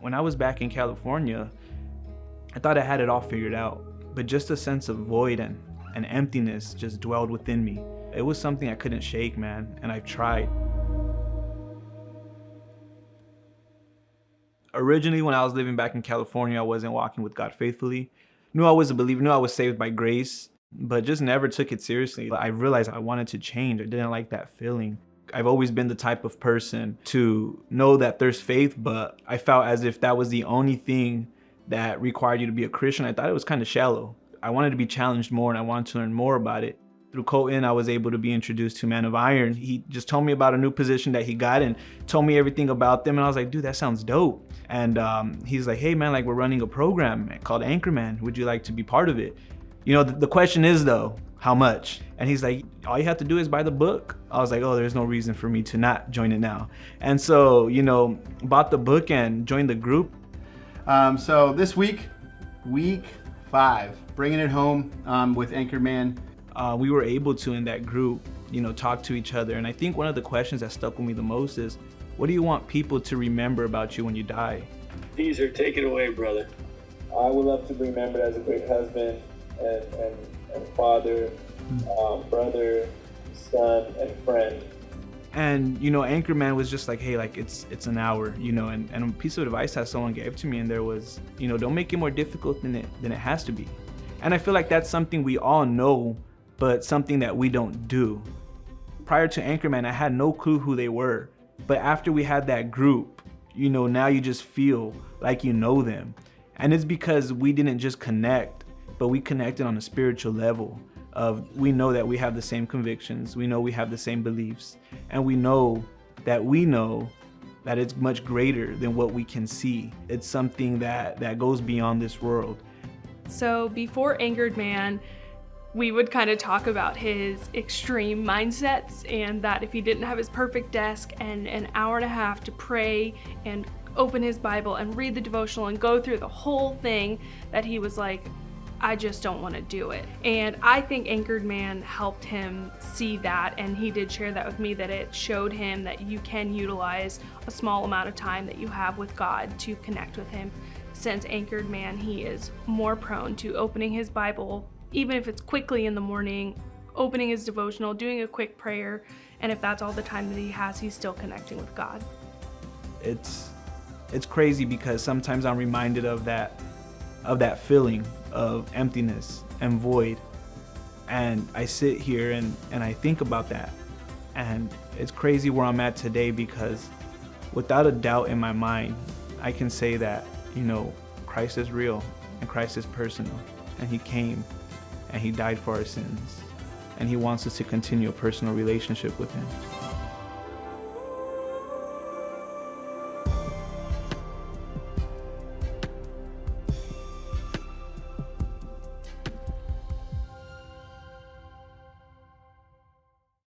When I was back in California, I thought I had it all figured out, but just a sense of void and emptiness just dwelled within me. It was something I couldn't shake, man, and I've tried. Originally, when I was living back in California, I wasn't walking with God faithfully. Knew I was a believer, knew I was saved by grace, but just never took it seriously. I realized I wanted to change. I didn't like that feeling. I've always been the type of person to know that there's faith, but I felt as if that was the only thing that required you to be a Christian. I thought it was kind of shallow. I wanted to be challenged more and I wanted to learn more about it. Through Colton, I was able to be introduced to Man of Iron. He just told me about a new position that he got and told me everything about them. And I was like, dude, that sounds dope. And he's like, hey man, like we're running a program called Anchorman. Would you like to be part of it? You know, the question is though, how much? And he's like, all you have to do is buy the book. I was like, oh, there's no reason for me to not join it now. And so, you know, bought the book and joined the group. So this week, week 5, bringing it home with Anchorman. We were able to, in that group, you know, talk to each other. And I think one of the questions that stuck with me the most is, what do you want people to remember about you when you die? Cesar, take it away, brother. I would love to be remembered as a great husband and father, brother, son, and friend. And, you know, Anchorman was just like, hey, like it's an hour, you know, and a piece of advice that someone gave to me, and there was, you know, don't make it more difficult than it has to be. And I feel like that's something we all know, but something that we don't do. Prior to Anchorman, I had no clue who they were. But after we had that group, you know, now you just feel like you know them. And it's because we didn't just connect, but we connected on a spiritual level of, we know that we have the same convictions, we know we have the same beliefs, and we know that it's much greater than what we can see. It's something that goes beyond this world. So before Anchored Man, we would kind of talk about his extreme mindsets, and that if he didn't have his perfect desk and an hour and a half to pray and open his Bible and read the devotional and go through the whole thing, that he was like, I just don't want to do it. And I think Anchored Man helped him see that, and he did share that with me, that it showed him that you can utilize a small amount of time that you have with God to connect with him. Since Anchored Man, he is more prone to opening his Bible, even if it's quickly in the morning, opening his devotional, doing a quick prayer, and if that's all the time that he has, he's still connecting with God. It's crazy because sometimes I'm reminded of that feeling of emptiness and void. And I sit here and I think about that. And it's crazy where I'm at today, because without a doubt in my mind, I can say that, you know, Christ is real and Christ is personal, and he came and he died for our sins, and he wants us to continue a personal relationship with him.